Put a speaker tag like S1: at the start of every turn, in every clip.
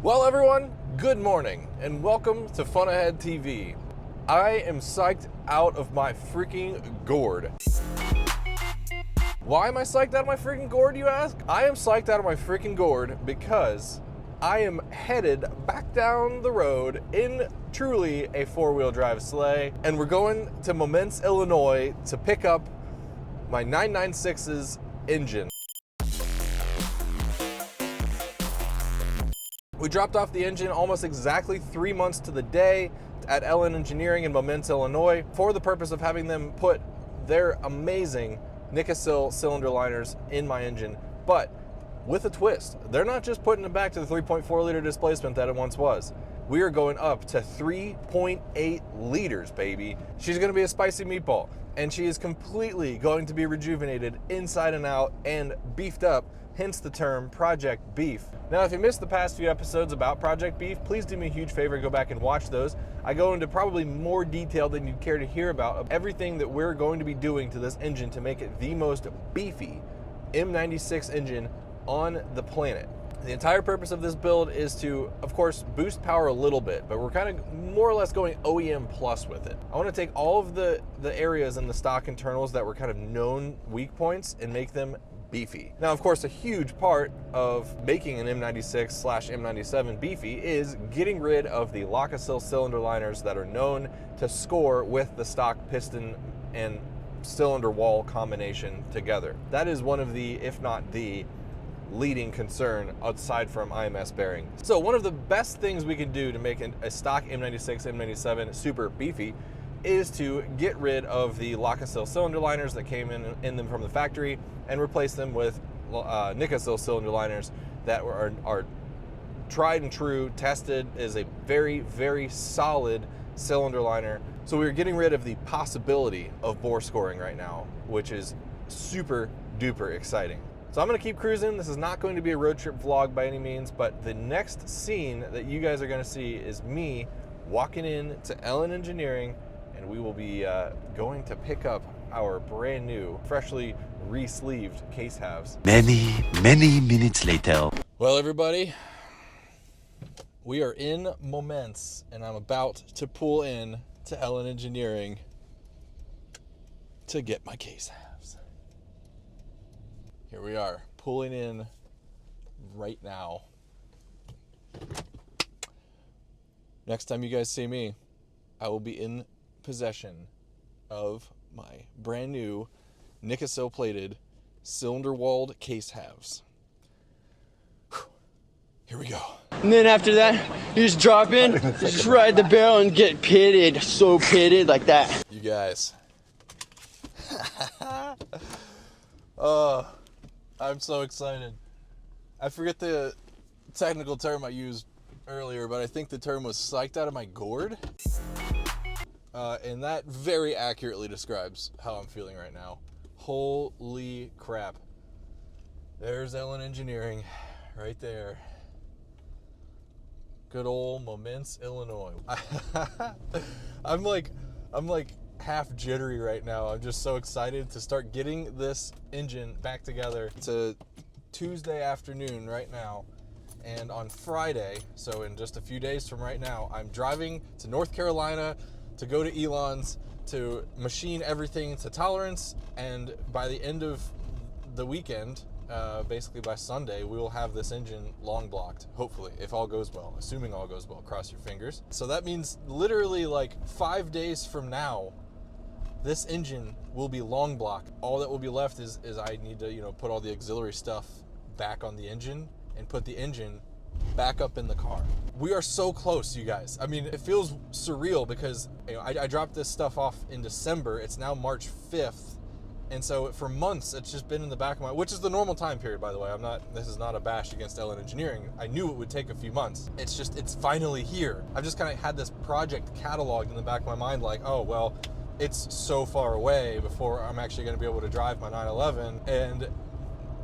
S1: Well, everyone, good morning, and welcome to Fun Ahead TV. I am psyched out of my freaking gourd. Why am I psyched out of my freaking gourd, you ask? I am psyched out of my freaking gourd because I am headed back down the road in truly a four-wheel drive sleigh, and we're going to Momence, Illinois to pick up my 996's engine. We dropped off the engine almost exactly 3 months to the day at LN Engineering in Momence, Illinois, for the purpose of having them put their amazing Nikasil cylinder liners in my engine, but with a twist. They're not just putting it back to the 3.4 liter displacement that it once was. We are going up to 3.8 liters, baby. She's gonna be a spicy meatball, and she is completely going to be rejuvenated inside and out and beefed up, hence the term Project Beef. Now, if you missed the past few episodes about Project Beef, please do me a huge favor and go back and watch those. I go into probably more detail than you'd care to hear about of everything that we're going to be doing to this engine to make it the most beefy M96 engine on the planet. The entire purpose of this build is to, of course, boost power a little bit, but we're kind of more or less going OEM plus with it. I want to take all of the areas in the stock internals that were kind of known weak points and make them beefy. Now, of course, a huge part of making an M96/M97 beefy is getting rid of the Lokasil cylinder liners that are known to score with the stock piston and cylinder wall combination together. That is one of the, if not the, leading concern aside from IMS bearing. So one of the best things we can do to make a stock M96, M97 super beefy is to get rid of the Lokasil cylinder liners that came in them from the factory and replace them with Nikasil cylinder liners that are tried and true, tested, is a very, very solid cylinder liner. So we're getting rid of the possibility of bore scoring right now, which is super duper exciting. So I'm gonna keep cruising. This is not going to be a road trip vlog by any means, but the next scene that you guys are gonna see is me walking in to LN Engineering, and we will be going to pick up our brand new, freshly re-sleeved case halves.
S2: Many minutes later.
S1: Well, everybody, we are in Momence, and I'm about to pull in to LN Engineering to get my case halves. Here we are, pulling in right now. Next time you guys see me, I will be in possession of my brand new Nikasil plated cylinder walled case halves. Whew. Here we go.
S3: And then after that, you just drop in, you just ride the barrel and get pitted, so pitted like that.
S1: You guys. I'm so excited. I forget the technical term I used earlier, but I think the term was psyched out of my gourd. And that very accurately describes how I'm feeling right now. Holy crap. There's LN Engineering right there. Good old Momence, Illinois. I'm like half jittery right now. I'm just so excited to start getting this engine back together. It's a Tuesday afternoon right now, and on Friday, so in just a few days from right now, I'm driving to North Carolina to go to Elon's to machine everything to tolerance, and by the end of the weekend, basically by Sunday, we will have this engine long blocked, hopefully, if all goes well, assuming all goes well, cross your fingers. So that means literally like 5 days from now, this engine will be long blocked. All that will be left is I need to, put all the auxiliary stuff back on the engine and put the engine back up in the car. We are so close, you guys. I mean, it feels surreal because I dropped this stuff off in December. It's now March 5th. And so for months, it's just been in the back of my, which is the normal time period, by the way. This is not a bash against LN Engineering. I knew it would take a few months. It's finally here. I've just kind of had this project cataloged in the back of my mind, like, oh, well, it's so far away before I'm actually going to be able to drive my 911. And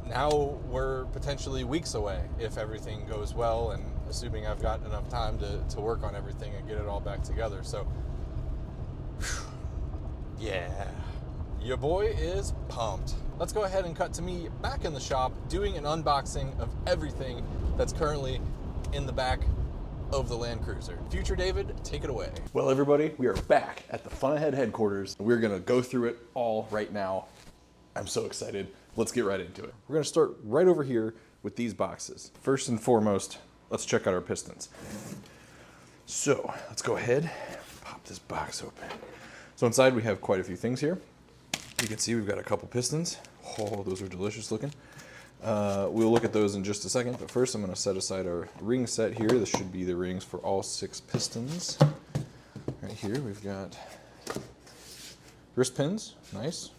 S1: now we're potentially weeks away if everything goes well, and assuming I've got enough time to work on everything and get it all back together. So, yeah. Your boy is pumped. Let's go ahead and cut to me back in the shop doing an unboxing of everything that's currently in the back of the Land Cruiser. Future David, take it away. Well, everybody, we are back at the Fun Ahead headquarters. We're gonna go through it all right now. I'm so excited. Let's get right into it. We're gonna start right over here with these boxes. First and foremost, let's check out our pistons. So let's go ahead, pop this box open. So inside we have quite a few things here. You can see we've got a couple pistons. Oh, those are delicious looking. We'll look at those in just a second, but first I'm going to set aside our ring set here. This should be the rings for all 6 pistons. Right here we've got wrist pins, nice,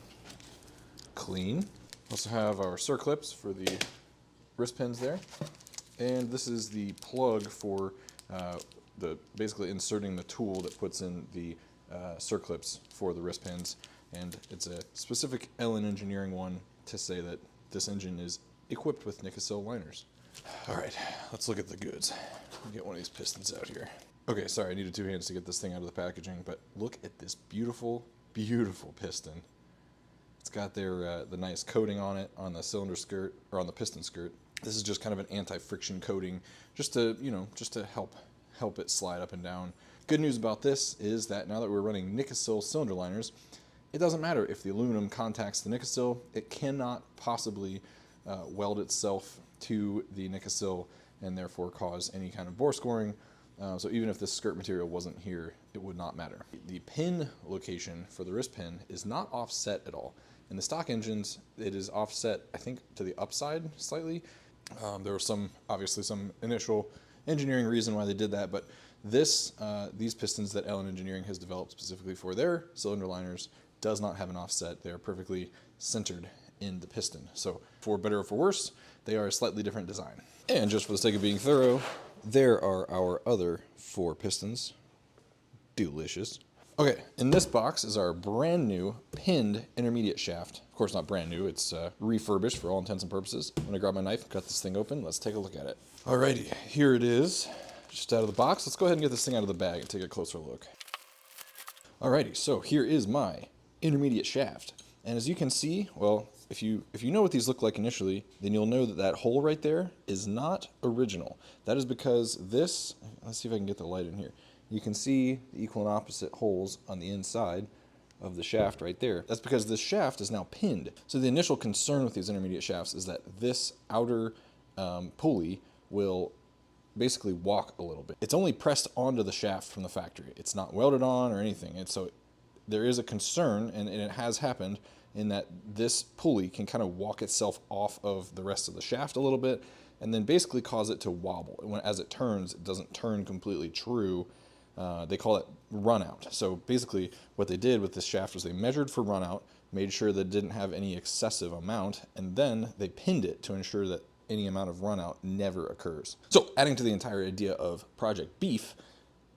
S1: clean. Also have our circlips for the wrist pins there. And this is the plug for basically inserting the tool that puts in the circlips for the wrist pins. And it's a specific Ellen Engineering one to say that this engine is equipped with Nikasil liners. All right, let's look at the goods. Let me get one of these pistons out here. Okay, sorry, I needed 2 hands to get this thing out of the packaging, but look at this beautiful, beautiful piston. It's got their the nice coating on it on the cylinder skirt, or on the piston skirt. This is just kind of an anti-friction coating, just to, you know, just to help it slide up and down. Good news about this is that now that we're running Nikasil cylinder liners, it doesn't matter if the aluminum contacts the Nikasil, it cannot possibly weld itself to the Nikasil and therefore cause any kind of bore scoring. So even if this skirt material wasn't here, it would not matter. The pin location for the wrist pin is not offset at all. In the stock engines, it is offset, I think, to the upside slightly. There was obviously some initial engineering reason why they did that, but these pistons that Ellen Engineering has developed specifically for their cylinder liners does not have an offset. They are perfectly centered in the piston. So for better or for worse, they are a slightly different design. And just for the sake of being thorough, there are our other 4 pistons. Delicious. Okay, in this box is our brand new pinned intermediate shaft. Of course, not brand new, it's refurbished for all intents and purposes. I'm gonna grab my knife and cut this thing open. Let's take a look at it. Alrighty, here it is, just out of the box. Let's go ahead and get this thing out of the bag and take a closer look. Alrighty, so here is my intermediate shaft. And as you can see, well, if you know what these look like initially, then you'll know that that hole right there is not original. That is because this, let's see if I can get the light in here. You can see the equal and opposite holes on the inside of the shaft right there. That's because this shaft is now pinned. So the initial concern with these intermediate shafts is that this outer pulley will basically walk a little bit. It's only pressed onto the shaft from the factory. It's not welded on or anything. And so there is a concern, and it has happened, in that this pulley can kind of walk itself off of the rest of the shaft a little bit and then basically cause it to wobble. And as it turns, it doesn't turn completely true. They call it runout. So basically what they did with this shaft was they measured for runout, made sure that it didn't have any excessive amount, and then they pinned it to ensure that any amount of runout never occurs. So adding to the entire idea of Project Beef,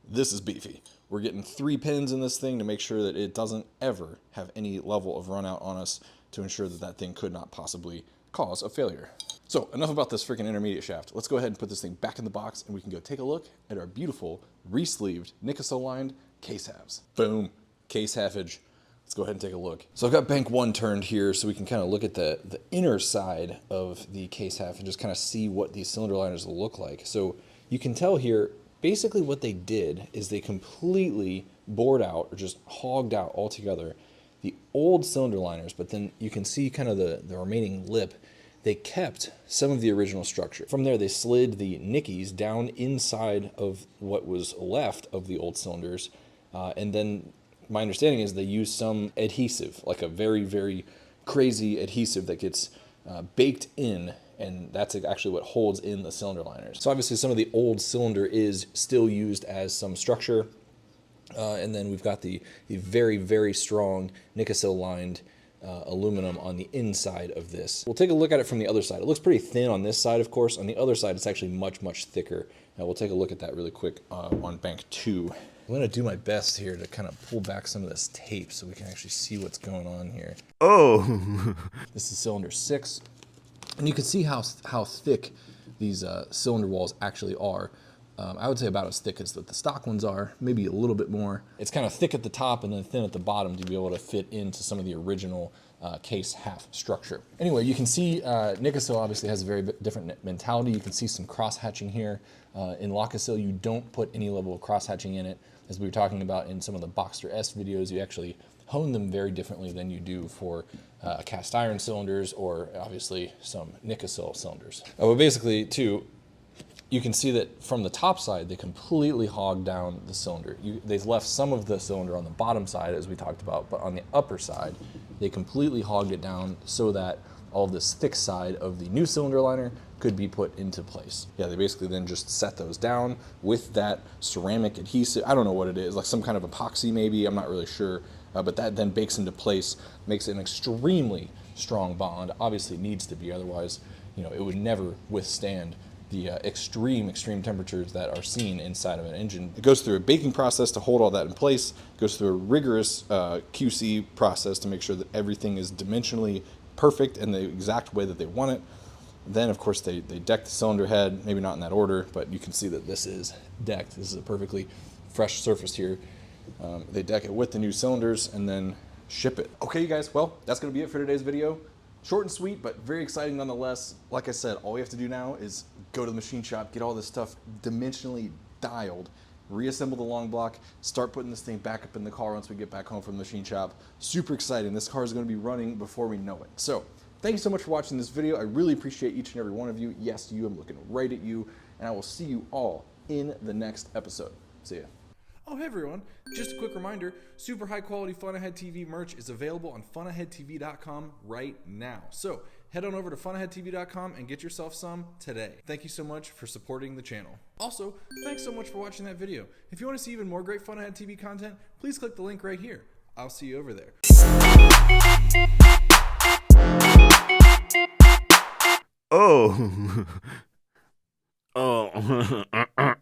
S1: this is beefy. We're getting 3 pins in this thing to make sure that it doesn't ever have any level of runout on us, to ensure that that thing could not possibly cause a failure. So enough about this freaking intermediate shaft. Let's go ahead and put this thing back in the box and we can go take a look at our beautiful re-sleeved Nikasil lined case halves. Boom, case halfage. Let's go ahead and take a look. So I've got bank 1 turned here so we can kind of look at the inner side of the case half and just kind of see what these cylinder liners will look like. So you can tell here, basically what they did is they completely bored out, or just hogged out altogether, the old cylinder liners, but then you can see kind of the remaining lip. They kept some of the original structure. From there, they slid the Nickies down inside of what was left of the old cylinders, and then my understanding is they used some adhesive, like a very, very crazy adhesive that gets baked in, and that's actually what holds in the cylinder liners. So obviously some of the old cylinder is still used as some structure, and then we've got the very, very strong Nikasil lined aluminum on the inside of this. We'll take a look at it from the other side. It looks pretty thin on this side, of course. On the other side, it's actually much, much thicker. Now we'll take a look at that really quick on bank 2. I'm gonna do my best here to kind of pull back some of this tape so we can actually see what's going on here.
S2: Oh!
S1: This is cylinder 6. And you can see how thick these cylinder walls actually are. I would say about as thick as the stock ones are, maybe a little bit more. It's kind of thick at the top and then thin at the bottom to be able to fit into some of the original case half structure. Anyway, you can see Nikasil obviously has a very different mentality. You can see some cross hatching here. In Lokasil, you don't put any level of cross hatching in it. As we were talking about in some of the Boxster S videos, you actually hone them very differently than you do for cast iron cylinders or obviously some Nikasil cylinders. But basically too, you can see that from the top side, they completely hog down the cylinder. They've left some of the cylinder on the bottom side, as we talked about, but on the upper side, they completely hogged it down so that all this thick side of the new cylinder liner could be put into place. Yeah, they basically then just set those down with that ceramic adhesive. I don't know what it is, like some kind of epoxy maybe, I'm not really sure, but that then bakes into place, makes it an extremely strong bond. Obviously it needs to be, otherwise, you know, it would never withstand the extreme temperatures that are seen inside of an engine. It goes through a baking process to hold all that in place. It goes through a rigorous QC process to make sure that everything is dimensionally perfect in the exact way that they want it. Then, of course, they deck the cylinder head, maybe not in that order, but you can see that this is decked. This is a perfectly fresh surface here. They deck it with the new cylinders and then ship it. Okay, you guys, well, that's gonna be it for today's video. Short and sweet, but very exciting nonetheless. Like I said, all we have to do now is go to the machine shop, get all this stuff dimensionally dialed, reassemble the long block, start putting this thing back up in the car once we get back home from the machine shop. Super exciting. This car is going to be running before we know it. So thank you so much for watching this video. I really appreciate each and every one of you. Yes, you. I'm looking right at you. And I will see you all in the next episode. See ya. Oh, hey everyone. Just a quick reminder, super high quality Fun Ahead TV merch is available on funaheadtv.com right now. So head on over to funaheadtv.com and get yourself some today. Thank you so much for supporting the channel. Also, thanks so much for watching that video. If you want to see even more great Fun Ahead TV content, please click the link right here. I'll see you over there.
S4: Oh. Oh.